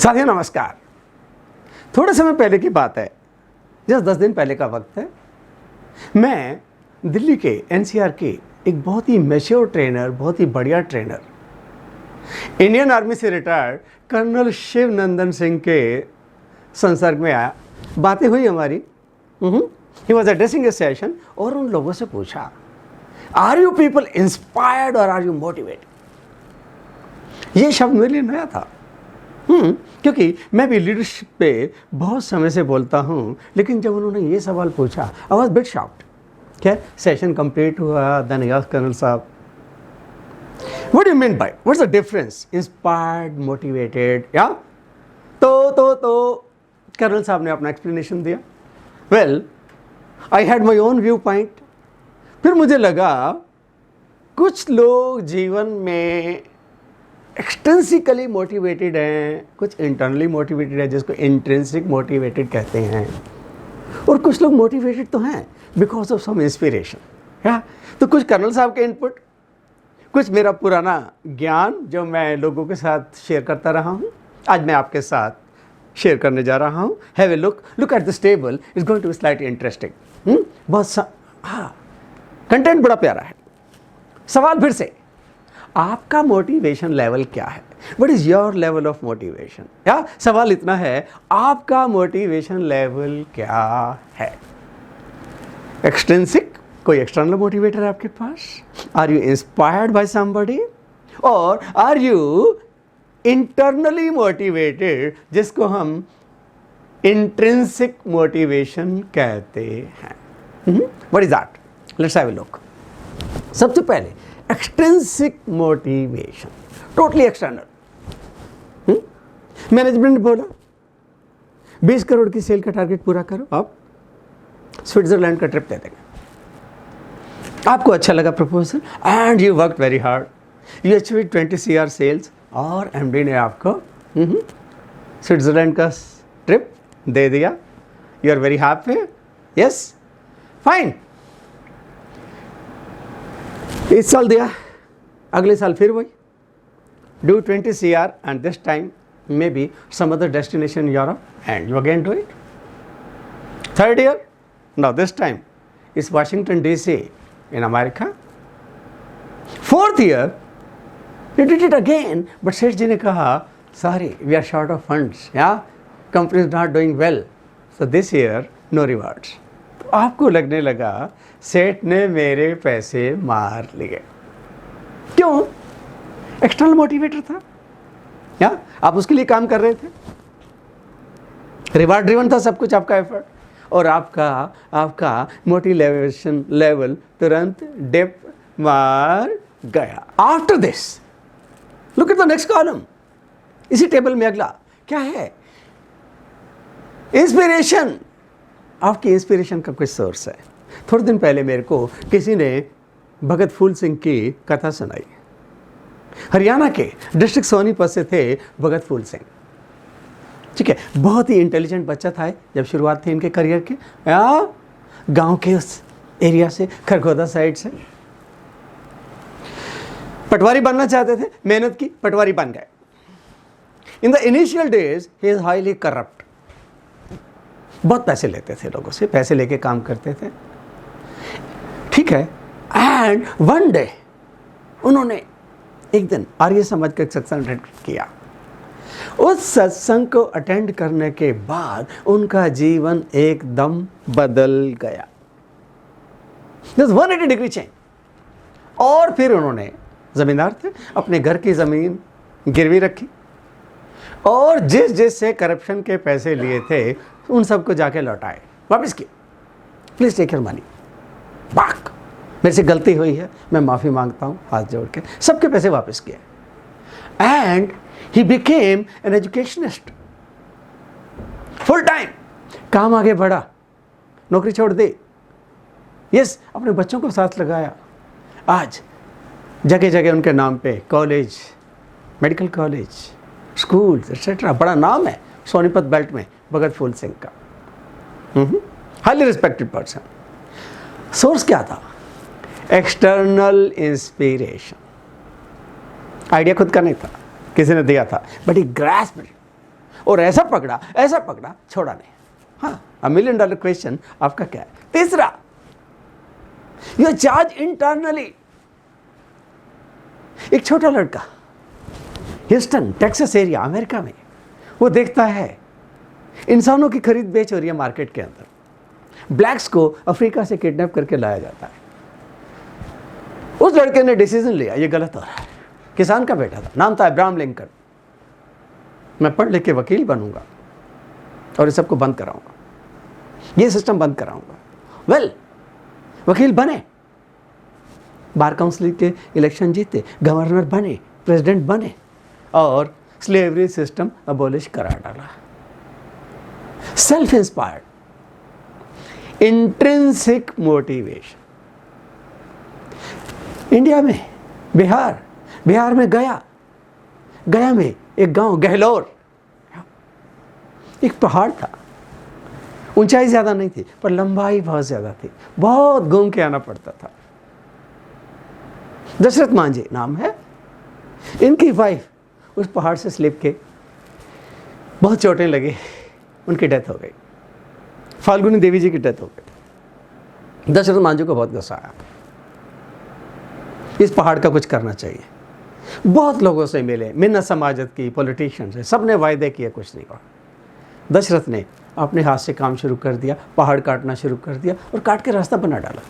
साथियों नमस्कार। थोड़े समय पहले की बात है, जस्ट 10 दिन पहले का वक्त है। मैं दिल्ली के एनसीआर के एक बहुत ही मैच्योर ट्रेनर, बहुत ही बढ़िया ट्रेनर, इंडियन आर्मी से रिटायर्ड कर्नल शिव नंदन सिंह के संसर्ग में आया। बातें हुई हमारी। He was addressing A session और उन लोगों से पूछा, आर यू पीपल इंस्पायर्ड और आर यू मोटिवेटेड? ये शब्द मेरे लिए नया था। क्योंकि मैं भी लीडरशिप पे बहुत समय से बोलता हूँ, लेकिन जब उन्होंने ये सवाल पूछा, आई वॉज बिट शॉक्ड। क्या सेशन कंप्लीट हुआ, देन आई आस्क्ड कर्नल साहब, what do you mean by, what's the difference inspired motivated? या तो कर्नल साहब ने अपना एक्सप्लेनेशन दिया। Well, I had my own view point. फिर मुझे लगा कुछ लोग जीवन में एक्सटेंसिकली मोटिवेटेड हैं, कुछ इंटरनली मोटिवेटेड है जिसको इंट्रिंसिक मोटिवेटेड कहते हैं, और कुछ लोग मोटिवेटेड तो हैं बिकॉज ऑफ सम इंस्पिरेशन। या तो कुछ कर्नल साहब के इनपुट, कुछ मेरा पुराना ज्ञान जो मैं लोगों के साथ शेयर करता रहा हूँ, आज मैं आपके साथ शेयर करने जा रहा हूँ। Have a look at this table, is going to be slightly interesting. Content बड़ा प्यारा है। सवाल फिर से, आपका मोटिवेशन लेवल क्या है? What is your level of motivation? या सवाल इतना है, आपका मोटिवेशन लेवल क्या है? एक्सट्रिंसिक, कोई एक्सटर्नल मोटिवेटर है आपके पास? Are you inspired by somebody, और आर यू इंटरनली मोटिवेटेड, जिसको हम इंट्रिंसिक मोटिवेशन कहते हैं? What is that? Let's have a look. सबसे पहले extrinsic motivation, totally external. Management बोला 20 करोड़ की सेल का टारगेट पूरा करो, आप स्विट्जरलैंड का ट्रिप दे देंगे। आपको अच्छा लगा proposal and you work very hard, you achieve 20 CR sales, और एमडी ने आपको स्विट्जरलैंड का ट्रिप दे दिया। You are very happy, yes, fine. इस साल दिया, अगले साल फिर वही, do 20 CR and this time maybe some other destination Europe and you again do it. Third year, now this time is Washington DC in America. Fourth year, you did it again, but सेठ जी ने कहा, sorry, we are short of funds, yeah, company is not doing well, so this year no rewards. तो आपको लगने लगा सेठ ने मेरे पैसे मार लिए। क्यों? एक्सटर्नल मोटिवेटर था, या आप उसके लिए काम कर रहे थे, रिवार्ड ड्रिवन था सब कुछ, आपका एफर्ट, और आपका मोटिवेशन लेवल तुरंत डिप मार गया। After this look at the next column. इसी टेबल में अगला क्या है? इंस्पिरेशन। आपकी इंस्पिरेशन का कोई सोर्स है? थोड़े दिन पहले मेरे को किसी ने भगत फूल सिंह की कथा सुनाई। हरियाणा के डिस्ट्रिक्ट सोनीपत से थे भगत फूल सिंह, ठीक है। बहुत ही इंटेलिजेंट बच्चा था जब शुरुआत थी इनके करियर के, गांव के उस एरिया से, खरगोदा साइड से। पटवारी बनना चाहते थे, मेहनत की, पटवारी बन गए। In the initial days he is highly corrupt, बहुत पैसे लेते थे लोगों से, पैसे लेके काम करते थे, ठीक है। एंड वन डे उन्होंने एक दिन आर्य समाज का एक सत्संग अटेंड किया। उस सत्संग को अटेंड करने के बाद उनका जीवन एकदम बदल गया, 180 डिग्री चेंज। और फिर उन्होंने, जमींदार थे, अपने घर की जमीन गिरवी रखी, और जिस से करप्शन के पैसे लिए थे उन सबको जाके लौटाए, वापस किए। Please take your money back, मेरे से गलती हुई है, मैं माफी मांगता हूं, हाथ जोड़ के सबके पैसे वापस किए। And he became an educationist full time। काम आगे बढ़ा, नौकरी छोड़ दी, यस, अपने बच्चों को साथ लगाया। आज जगह जगह उनके नाम पे college, medical college, schools etcetera, बड़ा नाम है सोनीपत बेल्ट में भगत फूल सिंह का। Highly respected person. सोर्स क्या था? External inspiration. आइडिया खुद का नहीं था, किसी ने दिया था, बट ही ग्रास्प्ड इट। और ऐसा पकड़ा, छोड़ा नहीं। हाँ, $1 million क्वेश्चन आपका क्या है? तीसरा, यू चार्ज इंटरनली। एक छोटा लड़का ह्यूस्टन टेक्सास एरिया अमेरिका में, वो देखता है इंसानों की खरीद बेच हो रही है मार्केट के अंदर, ब्लैक्स को अफ्रीका से किडनैप करके लाया जाता है। उस लड़के ने डिसीजन लिया ये गलत हो रहा है। किसान का बेटा था, नाम था अब्राहम लिंकन। मैं पढ़ लिख के वकील बनूंगा और इस सबको बंद कराऊंगा, ये सिस्टम बंद कराऊंगा। वेल, वकील बने, बार काउंसिल के इलेक्शन जीते, गवर्नर बने, प्रेसिडेंट बने और स्लेवरी सिस्टम अबॉलिश करा डाला। Self inspired, intrinsic motivation. India में बिहार में गया में एक गांव गहलोर, एक पहाड़ था, ऊंचाई ज्यादा नहीं थी पर लंबाई बहुत ज्यादा थी, बहुत घूम के आना पड़ता था। दशरथ मांझी नाम है, इनकी वाइफ उस पहाड़ से स्लिप के बहुत चोटें लगी, उनकी डेथ हो गई। फाल्गुनी देवी जी की डेथ हो गई। दशरथ मांझी को बहुत गुस्सा आया, इस पहाड़ का कुछ करना चाहिए। बहुत लोगों से मिले, मिन्नत समाजत की, पॉलिटिशियन से, सबने वायदे किए, कुछ नहीं हुआ। दशरथ ने अपने हाथ से काम शुरू कर दिया, पहाड़ काटना शुरू कर दिया और काट के रास्ता बना डाला।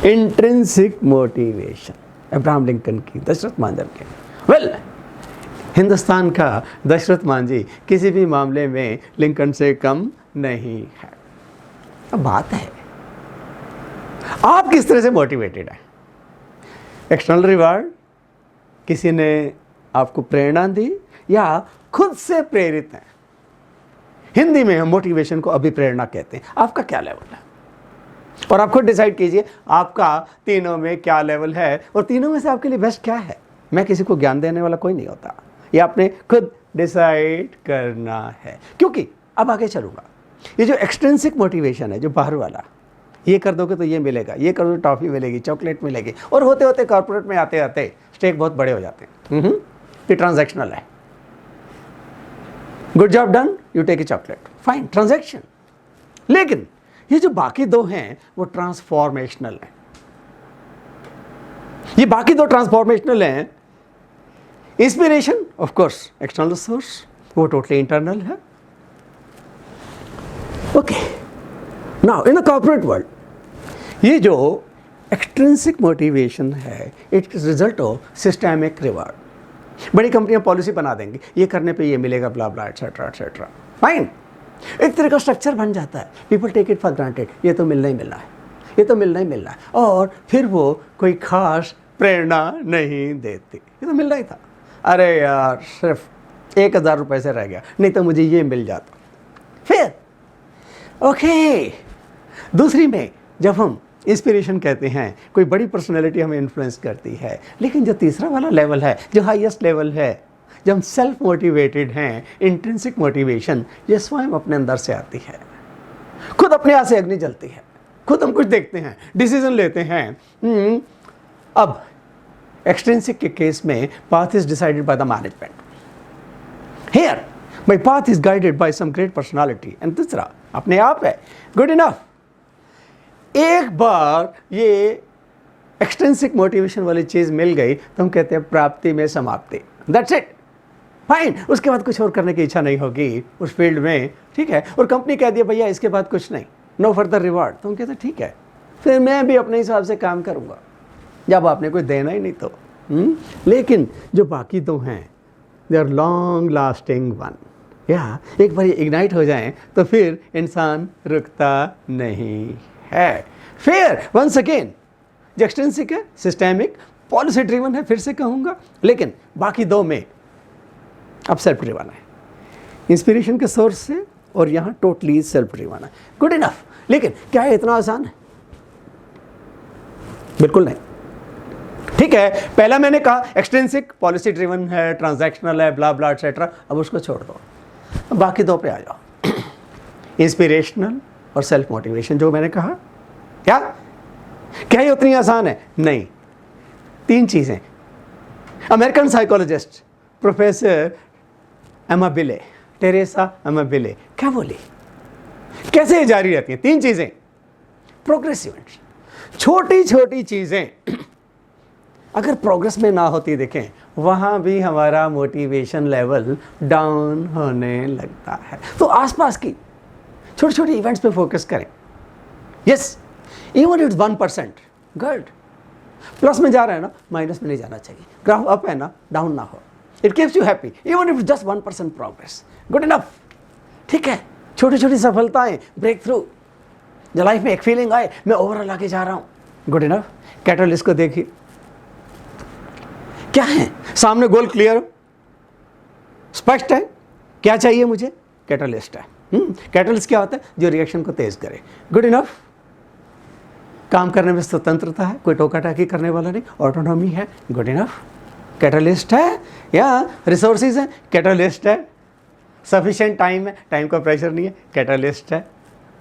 इंट्रिंसिक मोटिवेशन अब्राहम लिंकन की, दशरथ मांझी के। वेल, हिंदुस्तान का दशरथ मांझी किसी भी मामले में लिंकन से कम नहीं है। अब बात है आप किस तरह से मोटिवेटेड है। एक्सटर्नल रिवार्ड, किसी ने आपको प्रेरणा दी या खुद से प्रेरित है। हिंदी में हम मोटिवेशन को अभिप्रेरणा कहते हैं। आपका क्या लेवल है और आप खुद डिसाइड कीजिए आपका तीनों में क्या लेवल है और तीनों में से आपके लिए बेस्ट क्या है। मैं किसी को ज्ञान देने वाला कोई नहीं होता, ये आपने खुद डिसाइड करना है। क्योंकि अब आगे चलूंगा, ये जो एक्सट्रिंसिक मोटिवेशन है, जो बाहर वाला, ये कर दोगे तो ये मिलेगा, ये कर दो टॉफी मिलेगी, चॉकलेट मिलेगी, और होते होते कॉर्पोरेट में आते आते स्टेक बहुत बड़े हो जाते हैं। ये ट्रांजैक्शनल है। Good job done, you take a chocolate, fine, transaction. लेकिन ये जो बाकी दो हैं वो ट्रांसफॉर्मेशनल हैं। ये बाकी दो ट्रांसफॉर्मेशनल हैं। Inspiration of course external source, वो टोटली इंटरनल है। Okay, now in the corporate world ये जो एक्सट्रिंसिक मोटिवेशन है, it is result of systemic reward. बड़ी कंपनियां पॉलिसी बना देंगी, ये करने पे ये मिलेगा, blah blah etcetera etcetera, fine. एक तरह का स्ट्रक्चर बन जाता है, people take it for granted, ये तो मिलना ही मिलना है, ये तो मिलना ही मिलना है, और फिर वो कोई खास प्रेरणा नहीं देती। ये तो मिलना ही था, अरे यार सिर्फ 1000 रुपये से रह गया, नहीं तो मुझे ये मिल जाता। फिर ओके, दूसरी में जब हम इंस्पिरेशन कहते हैं, कोई बड़ी पर्सनैलिटी हमें इन्फ्लुएंस करती है, लेकिन जो तीसरा वाला लेवल है, जो हाईएस्ट लेवल है, जब हम सेल्फ मोटिवेटेड हैं, इंट्रिंसिक मोटिवेशन, ये स्वयं अपने अंदर से आती है, खुद अपने आप से अग्नि जलती है, खुद हम कुछ देखते हैं, डिसीजन लेते हैं। अब एक्सट्रिंसिक के केस में path is decided by the management, here my path is guided by some great personality, and तीसरा अपने आप है, गुड इनफ। एक बार ये एक्सट्रिंसिक मोटिवेशन वाली चीज मिल गई तो हम कहते हैं प्राप्ति में समाप्ति, दैट्स इट, फाइन। उसके बाद कुछ और करने की इच्छा नहीं होगी उस फील्ड में, ठीक है। और कंपनी कह दिया भैया इसके बाद कुछ नहीं, नो फर्दर रिवार्ड, तो हम कहते हैं ठीक है, फिर मैं भी अपने हिसाब से काम करूंगा, जब आपने कुछ देना ही नहीं तो। लेकिन जो बाकी दो हैं, they are long lasting one, या एक बार इग्नाइट हो जाएं तो फिर इंसान रुकता नहीं है। फिर वंस अगेन जो एक्सट्रिंसिक है, सिस्टेमिक, पॉलिसी ड्रिवन है, फिर से कहूंगा, लेकिन बाकी दो में अब सेल्फ ड्रिवन है, इंस्पिरेशन के सोर्स से, और यहां टोटली सेल्फ ड्रिवन है, गुड इनफ। लेकिन क्या है इतना आसान है? बिल्कुल नहीं। ठीक है, पहला मैंने कहा एक्सट्रिंसिक, पॉलिसी ड्रिवन है, ट्रांजैक्शनल है, ब्ला ब्ला एटसेट्रा, अब उसको छोड़ दो, बाकी दो पे आ जाओ, इंस्पिरेशनल और सेल्फ मोटिवेशन। जो मैंने कहा, क्या ये उतनी आसान है? नहीं। 3 चीजें। अमेरिकन साइकोलॉजिस्ट प्रोफेसर अमाबिले, टेरेसा अमाबिले क्या बोली? कैसे ये जारी रहती हैं? 3 चीजें, प्रोग्रेस इवेंट्स, छोटी छोटी चीजें अगर प्रोग्रेस में ना होती, देखें वहां भी हमारा मोटिवेशन लेवल डाउन होने लगता है। तो आसपास की छोटी छोटी इवेंट्स पे फोकस करें। Yes, even it's 1%, good. Plus में जा रहा है ना, माइनस में नहीं जाना चाहिए। ग्राफ अप है ना, डाउन ना हो। It keeps you happy, even if just 1% progress, good enough. ठीक है, छोटी छोटी सफलताएं, ब्रेक थ्रू, जो लाइफ में एक फीलिंग आए मैं ओवरऑल आगे जा रहा हूं, गुड इनफ। कैटलिस्ट को देखिए, क्या है सामने, गोल क्लियर हो, स्पष्ट है, क्या चाहिए मुझे, कैटलिस्ट है। कैटलिस्ट क्या होता है? जो रिएक्शन को तेज करे, गुड इनफ। काम करने में स्वतंत्रता है, कोई टोका टाकी करने वाला नहीं, ऑटोनॉमी है, गुड इनफ। कैटलिस्ट है, या रिसोर्सेज है, कैटलिस्ट है। सफिशिएंट टाइम है, टाइम का प्रेशर नहीं है, कैटलिस्ट है।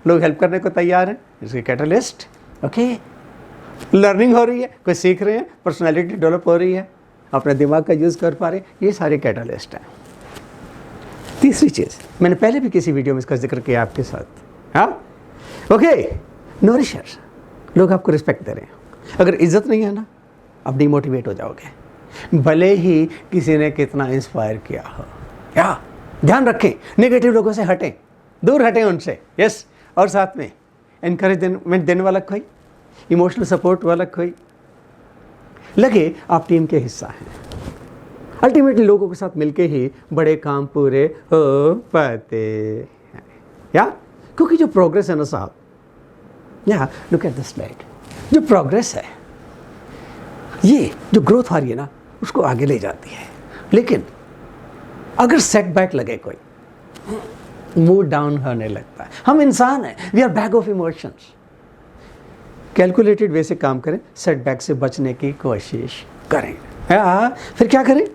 लोग हेल्प करने को तैयार हैं, इसके कैटलिस्ट। ओके, लर्निंग हो रही है, कोई सीख रहे हैं, पर्सनैलिटी डेवलप हो रही है, अपने दिमाग का यूज़ कर पा रहे हैं, ये सारे कैटलिस्ट हैं। तीसरी चीज़ मैंने पहले भी किसी वीडियो में इसका जिक्र किया आपके साथ, हाँ ओके, नोरिशर, लोग आपको रिस्पेक्ट दे रहे हैं। अगर इज्जत नहीं है ना, आप डिमोटिवेट हो जाओगे, भले ही किसी ने कितना इंस्पायर किया हो। या ध्यान रखें, नेगेटिव लोगों से हटें, दूर हटें उनसे। यस, और साथ में एनकरेजमेंट देने वाला कोई, इमोशनल सपोर्ट वाला कोई, लगे आप टीम के हिस्सा हैं। अल्टीमेटली लोगों के साथ मिलके ही बड़े काम पूरे हो पाते हैं, या क्योंकि जो प्रोग्रेस है ना साहब, या लुक एट द स्लाइड, जो प्रोग्रेस है, ये जो ग्रोथ आ रही है ना, उसको आगे ले जाती है। लेकिन अगर सेटबैक लगे, कोई मूड डाउन होने लगता है, हम इंसान हैं, we are bag of emotions, calculated way से काम करें, सेटबैक से बचने की कोशिश करें। फिर क्या करें?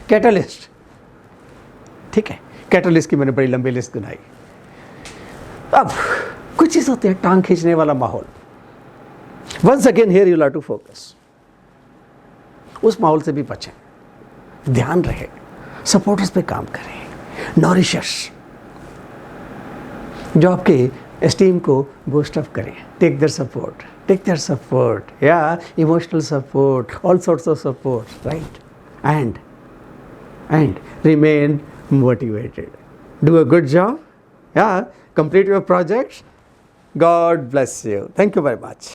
कैटलिस्ट, ठीक है, कैटलिस्ट की मैंने बड़ी लंबी लिस्ट बनाई। अब कुछ चीज़ होती है टांग खींचने वाला माहौल, once again here you have to focus, उस माहौल से भी बचें, ध्यान रहे, सपोर्टर्स पे काम करें, नॉरिशर्स जो आपके एस्टीम को बूस्ट अप करें, टेक देयर सपोर्ट, या emotional support, all sorts of support, right, and remain motivated. Do a good job, yeah, complete your projects. God bless you. Thank you very much.